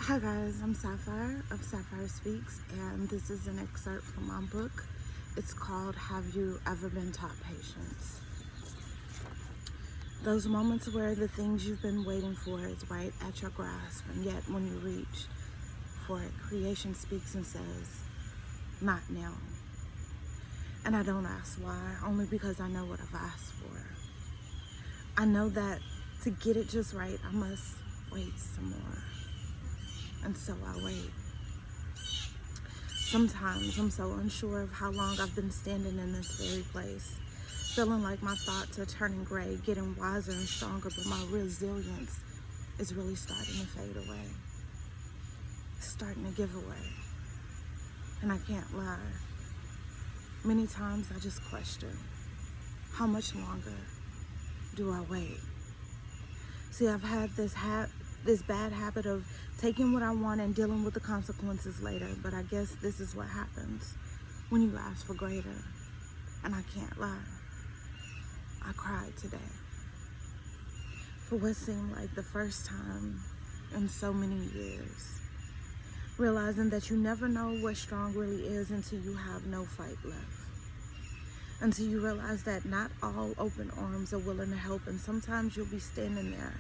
Hi guys, I'm Sapphire of Sapphire Speaks, and this is an excerpt from my book. It's called Have You Ever Been Taught Patience? Those moments where the things you've been waiting for is right at your grasp, and yet when you reach for it, creation speaks and says, not now. And I don't ask why, only because I know what I've asked for. I know that to get it just right, I must wait some more. And so I wait. Sometimes I'm so unsure of how long I've been standing in this very place, feeling like my thoughts are turning gray, getting wiser and stronger, but my resilience is really starting to fade away. It's starting to give away. And I can't lie. Many times I just question, how much longer do I wait? See, I've had this bad habit of taking what I want and dealing with the consequences later, but I guess this is what happens when you ask for greater. And I can't lie, I cried today for what seemed like the first time in so many years, realizing that you never know what strong really is until you have no fight left, until you realize that not all open arms are willing to help, and sometimes you'll be standing there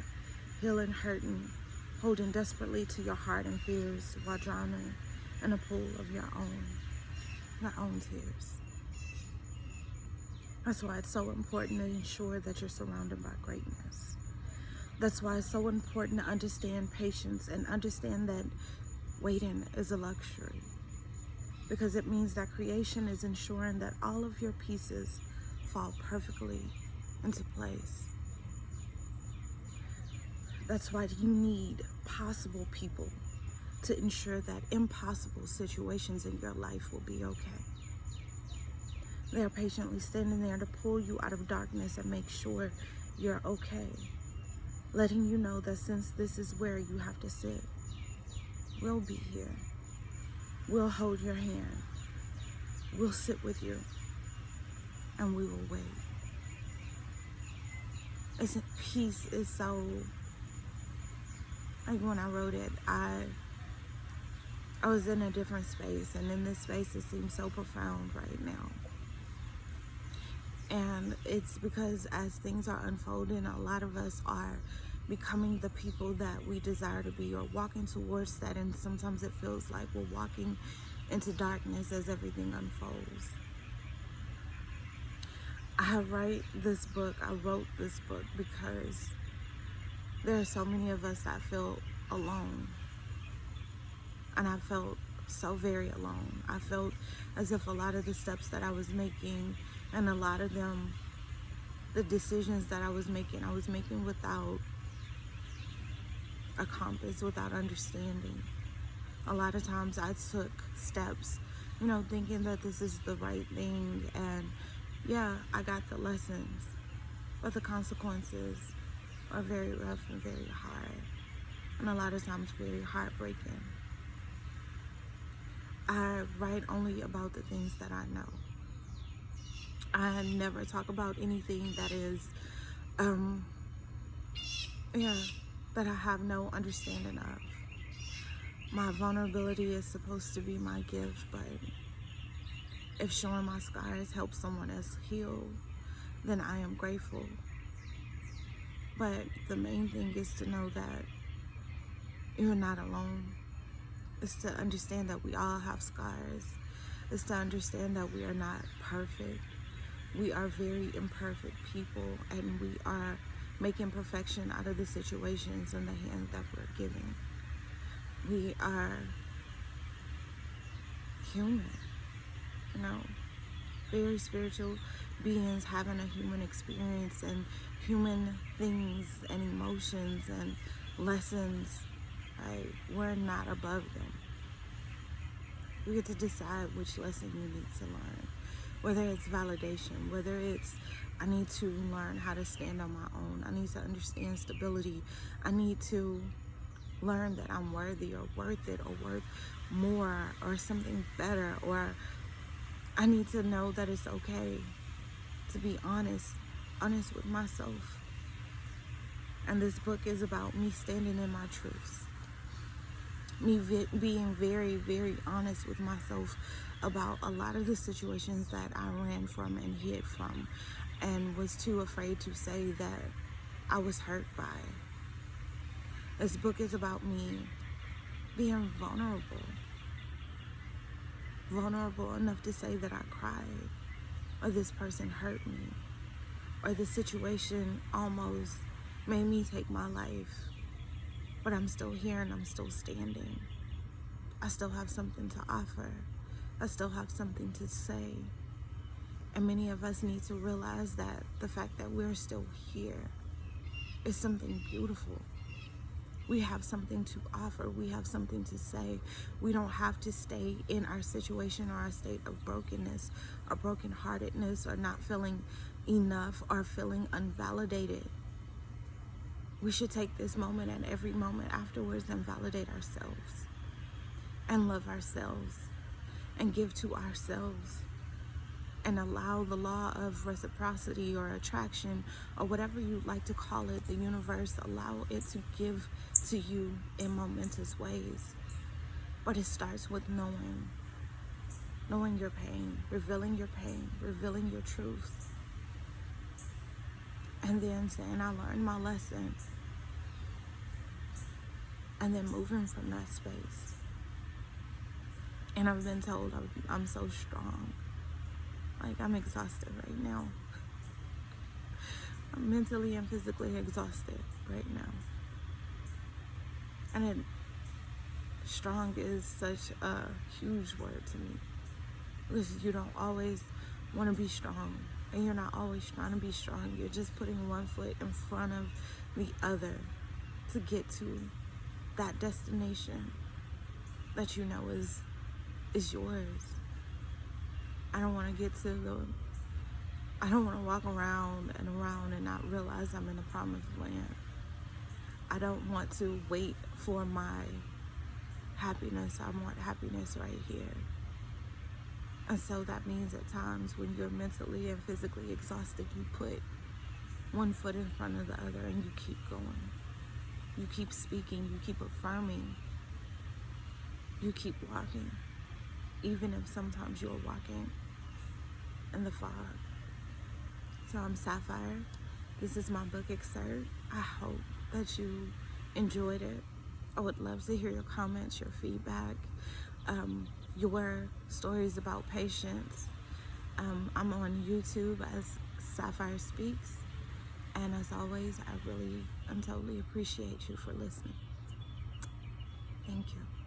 healing, hurting, holding desperately to your heart and fears while drowning in a pool of your own tears. That's why it's so important to ensure that you're surrounded by greatness. That's why it's so important to understand patience and understand that waiting is a luxury, because it means that creation is ensuring that all of your pieces fall perfectly into place. That's why you need possible people to ensure that impossible situations in your life will be okay. They are patiently standing there to pull you out of darkness and make sure you're okay, letting you know that since this is where you have to sit, we'll be here. We'll hold your hand. We'll sit with you, and we will wait. Peace is so, like when I wrote it, I was in a different space, and in this space it seems so profound right now. And it's because as things are unfolding, a lot of us are becoming the people that we desire to be, or walking towards that, and sometimes it feels like we're walking into darkness as everything unfolds. I wrote this book because there are so many of us that feel alone. And I felt so very alone. I felt as if a lot of the steps that I was making, and a lot of them, the decisions that I was making without a compass, without understanding. A lot of times I took steps, thinking that this is the right thing, and yeah, I got the lessons, but the consequences are very rough and very hard, and a lot of times very heartbreaking. I write only about the things that I know. I never talk about anything that is, that I have no understanding of. My vulnerability is supposed to be my gift, but if showing my scars helps someone else heal, then I am grateful. But the main thing is to know that you're not alone. It's to understand that we all have scars. It's to understand that we are not perfect. We are very imperfect people, and we are making perfection out of the situations and the hand that we're given. We are human, very spiritual beings having a human experience and human things and emotions and lessons. We're not above them. We get to decide which lesson you need to learn, whether it's validation, whether it's I need to learn how to stand on my own, I need to understand stability, I need to learn that I'm worthy or worth it or worth more or something better, or I need to know that it's okay to be honest with myself. And this book is about me standing in my truths. being very, very honest with myself about a lot of the situations that I ran from and hid from, and was too afraid to say that I was hurt by. This book is about me being vulnerable enough to say that I cried, or this person hurt me, or the situation almost made me take my life, but I'm still here and I'm still standing. I still have something to offer. I still have something to say. And many of us need to realize that the fact that we're still here is something beautiful. We have something to offer. We have something to say. We don't have to stay in our situation or our state of brokenness or brokenheartedness or not feeling enough or feeling unvalidated. We should take this moment and every moment afterwards and validate ourselves and love ourselves and give to ourselves and allow the law of reciprocity or attraction or whatever you like to call it, the universe, allow it to give to you in momentous ways. But it starts with knowing your pain, revealing your truth, and then saying, I learned my lesson, and then moving from that space. And I've been told I'm so strong. Like, I'm exhausted right now. I'm mentally and physically exhausted right now. And strong is such a huge word to me. Because you don't always want to be strong. And you're not always trying to be strong. You're just putting one foot in front of the other to get to that destination that you know is yours. I don't want to I don't want to walk around and not realize I'm in the promised land. I don't want to wait for my happiness. I want happiness right here. And so that means at times when you're mentally and physically exhausted, you put one foot in front of the other and you keep going. You keep speaking, you keep affirming, you keep walking, even if sometimes you're walking in the fog. So I'm Sapphire. This is my book Excerpt. I hope that you enjoyed it. I would love to hear your comments, your feedback, your stories about patience. I'm on YouTube as Sapphire Speaks. And as always, I totally appreciate you for listening. Thank you.